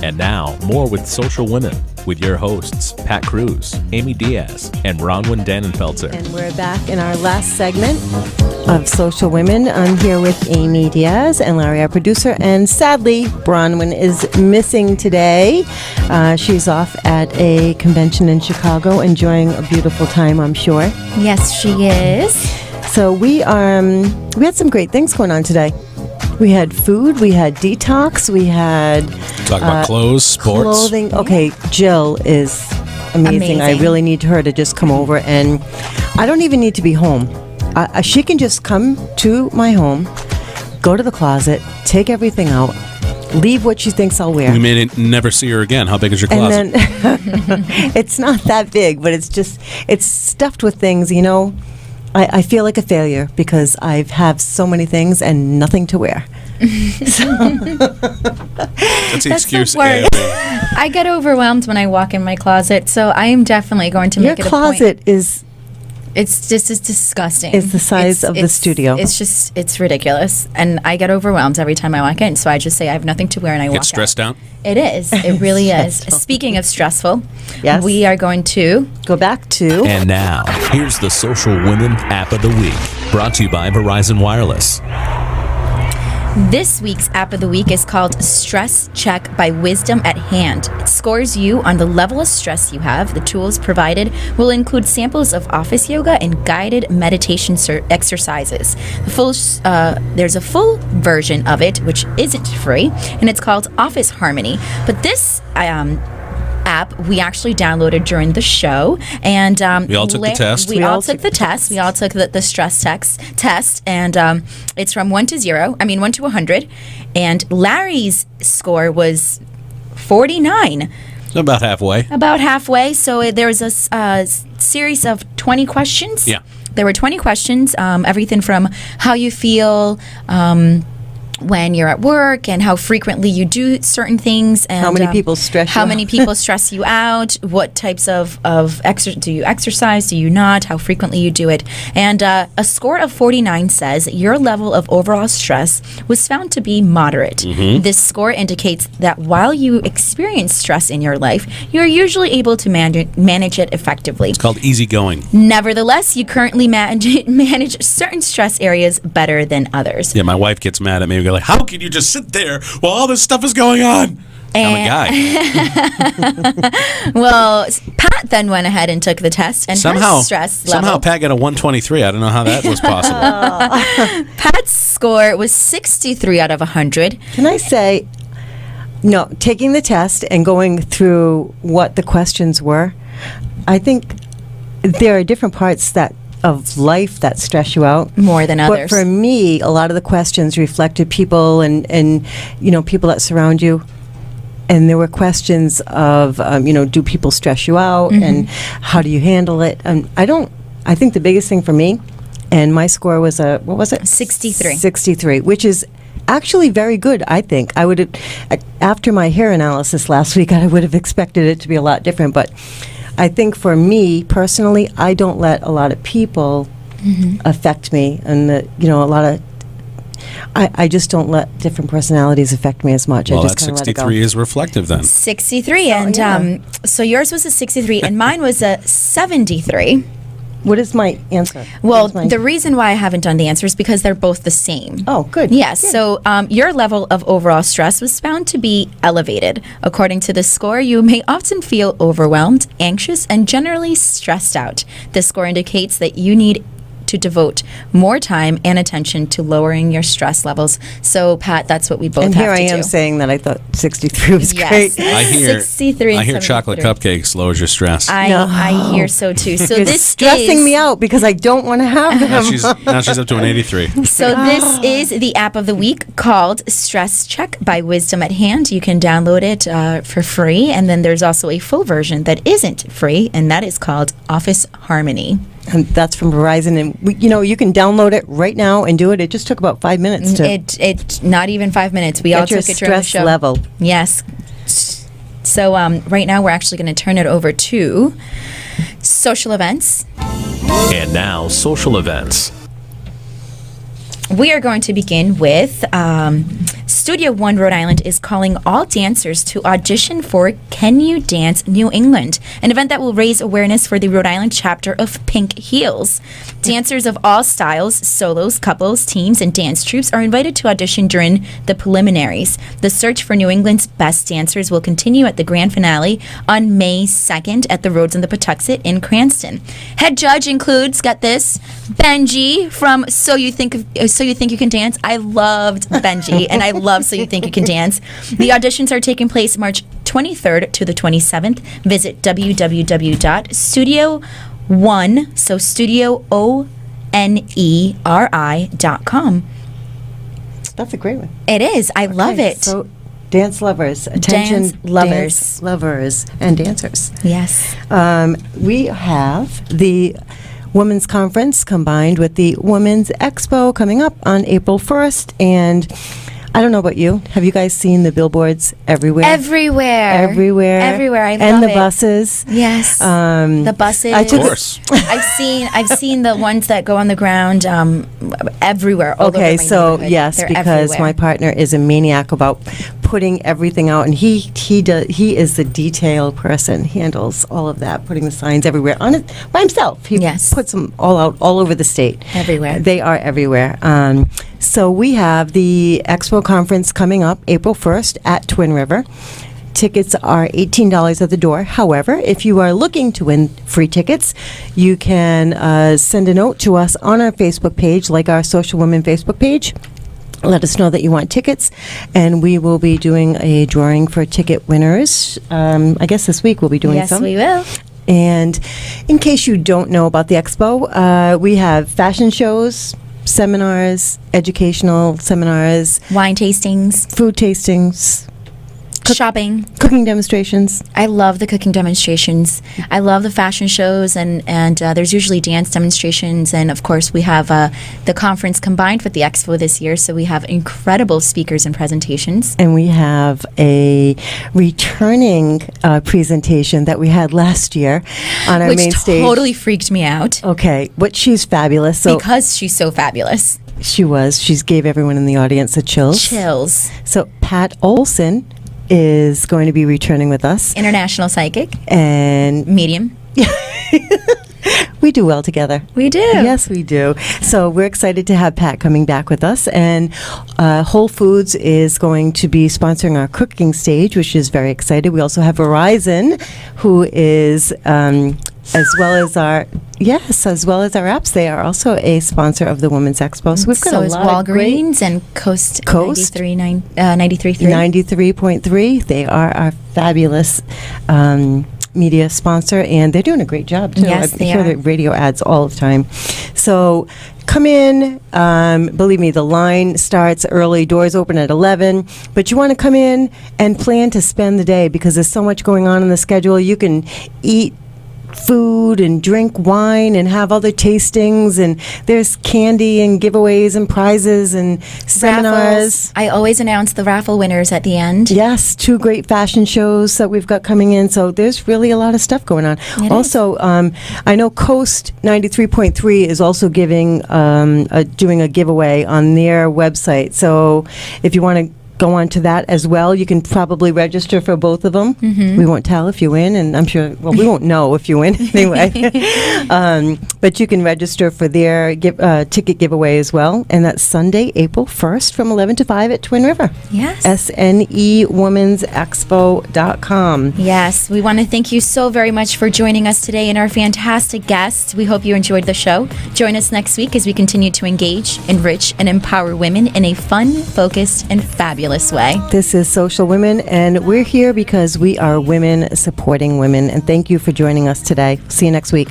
And now, more with Social Women with your hosts, Pat Cruz, Amy Diaz, and Bronwyn Dannenfelser. And we're back in our last segment of Social Women. I'm here with Amy Diaz and Larry, our producer. And sadly, Bronwyn is missing today. She's off at a convention in Chicago, enjoying a beautiful time, I'm sure. Yes, she is. So we had some great things going on today. We had food, we had detox, we had... Talk about clothes, sports. Clothing. Okay, Jill is amazing. I really need her to just come over, and I don't even need to be home. She can just come to my home, go to the closet, take everything out, leave what she thinks I'll wear. We may never see her again. How big is your closet? And then, it's not that big, but it's stuffed with things, you know. I feel like a failure because I have so many things and nothing to wear. That's the excuse. I get overwhelmed when I walk in my closet, so I am definitely going to make it a point. Your closet is... It's disgusting. It's the size of the studio. It's ridiculous. And I get overwhelmed every time I walk in. So I just say I have nothing to wear and I walk out. Get stressed out? It is. It really is. Speaking of stressful, yes, we are going to go back to... And now, here's the Social Women App of the Week, brought to you by Verizon Wireless. This week's app of the week is called Stress Check by Wisdom at Hand. It scores you on the level of stress you have. The tools provided will include samples of office yoga and guided meditation exercises. There's a full version of it, which isn't free, and it's called Office Harmony. But this app we actually downloaded during the show, and we all took the test. We all took the test. We all took the stress test, and it's from 1 to 100, and Larry's score was 49. About halfway. About halfway. So there was a series of 20 questions. Yeah. There were 20 questions, everything from how you feel when you're at work and how frequently you do certain things, and how many people stress you how out. many people stress you out, what types of do you exercise, do you not, how frequently you do it. And a score of 49 says your level of overall stress was found to be moderate. Mm-hmm. This score indicates that while you experience stress in your life, you're usually able to manage it effectively. It's called easygoing. Nevertheless, you currently manage certain stress areas better than others. Yeah, my wife gets mad at me. We go like, how can you just sit there while all this stuff is going on? I'm a guy. Well, Pat then went ahead and took the test, and her stress level... Somehow Pat got a 123. I don't know how that was possible. Pat's score was 63 out of 100. Can I say, no, taking the test and going through what the questions were, I think there are different parts of life that stress you out more than others. But for me, a lot of the questions reflected people and people that surround you. And there were questions of, do people stress you out, mm-hmm. and how do you handle it? I think the biggest thing for me, and my score was what was it? 63. 63, which is actually very good, I think. I would have, after my hair analysis last week, I would have expected it to be a lot different, but I think for me personally, I don't let a lot of people mm-hmm. affect me, and I just don't let different personalities affect me as much. Well, I just that kind of let it go. 63 is reflective then. 63, and so yours was a 63, and mine was a 73. What is my answer? Well, the reason why I haven't done the answer is because they're both the same. Oh, good. Yes. Good. So your level of overall stress was found to be elevated. According to the score, you may often feel overwhelmed, anxious, and generally stressed out. This score indicates that you need to devote more time and attention to lowering your stress levels. So, Pat, that's what we both have to do. And here I am saying that I thought 63 was great. I hear 63 I hear chocolate cupcakes lowers your stress. I hear so too. So You're this stressing me out because I don't want to have them. Now she's up to an 83. So this is the app of the week called Stress Check by Wisdom at Hand. You can download it for free, and then there's also a full version that isn't free, and that is called Office Harmony. And that's from Verizon, and you can download it right now and do it. It just took about 5 minutes to. It not even 5 minutes. We all took it during the show. Stress level. Yes. So right now we're actually going to turn it over to social events. And now social events. We are going to begin with Studio One Rhode Island is calling all dancers to audition for Can You Dance New England, an event that will raise awareness for the Rhode Island chapter of Pink Heels. Dancers of all styles, solos, couples, teams, and dance troupes are invited to audition during the preliminaries. The search for New England's best dancers will continue at the grand finale on May 2nd at the Rhodes and the Patuxent in Cranston. Head judge includes, get this, Benji from So You Think You Can Dance. I loved Benji, and I love So You Think You Can Dance. The auditions are taking place March 23rd to the 27th. Visit www.studio1, so studio ONERI.com. That's a great one. It is. I love it. So, dance lovers, attention, Dance lovers. dance lovers, and dancers. Yes. We have the Women's Conference combined with the Women's Expo coming up on April 1st. And I don't know about you. Have you guys seen the billboards everywhere? Everywhere. Everywhere. I love and the it. buses. Yes. The buses. Of course. I've seen the ones that go on the ground everywhere. All over Okay, my so neighborhood. yes, They're because everywhere. my partner is a maniac about putting everything out, and he is the detail person. He handles all of that, putting the signs everywhere on it by himself. He Yes. puts them all out all over the state. Everywhere. They are everywhere. So we have the Expo Conference coming up April 1st at Twin River. Tickets are $18 at the door. However, if you are looking to win free tickets, you can send a note to us on our Facebook page, like our Social Women Facebook page. Let us know that you want tickets, and we will be doing a drawing for ticket winners. I guess this week we'll be doing Yes, some. we will. And in case you don't know about the expo, we have fashion shows, seminars, educational seminars, Wine tastings, food tastings, shopping. cooking demonstrations. I love the cooking demonstrations. I love the fashion shows, and there's usually dance demonstrations. And of course, we have the conference combined with the expo this year, so we have incredible speakers and presentations. And we have a returning presentation that we had last year on our Which main stage. totally freaked me out Okay, but she's fabulous. So because she's so fabulous. she gave everyone in the audience the chills. Chills. So Pat Olson is going to be returning with us, International psychic, and medium. we do well together. We do. Yes, we do. So we're excited to have Pat coming back with us. And Whole Foods is going to be sponsoring our cooking stage, which is very excited. We also have Verizon, who is, as well as our apps, they are also a sponsor of the Women's Expo. So we've got So a is lot of great Walgreens and Coast 93.3. 93.3. They are our fabulous media sponsor, and they're doing a great job too. Yes, I they hear are. the radio ads all the time. So come in. Believe me, the line starts early. Doors open at 11. But you want to come in and plan to spend the day, because there's so much going on in the schedule. You can eat food and drink wine and have other tastings, and there's candy and giveaways and prizes and seminars. Raffles. I always announce the raffle winners at the end. Yes, 2 great fashion shows that we've got coming in. So there's really a lot of stuff going on. It Also, I know Coast 93.3 is also giving doing a giveaway on their website. So if you want to go on to that as well, you can probably register for both of them. Mm-hmm. We won't tell if you win, and I'm sure, well, we won't know if you win anyway. But you can register for their ticket giveaway as well. And that's Sunday, April 1st from 11 to 5 at Twin River. Yes. SNEWomensExpo.com. Yes, we want to thank you so very much for joining us today and our fantastic guests. We hope you enjoyed the show. Join us next week as we continue to engage, enrich, and empower women in a fun, focused, and fabulous way. This is Social Women, and we're here because we are women supporting women. And thank you for joining us today. See you next week.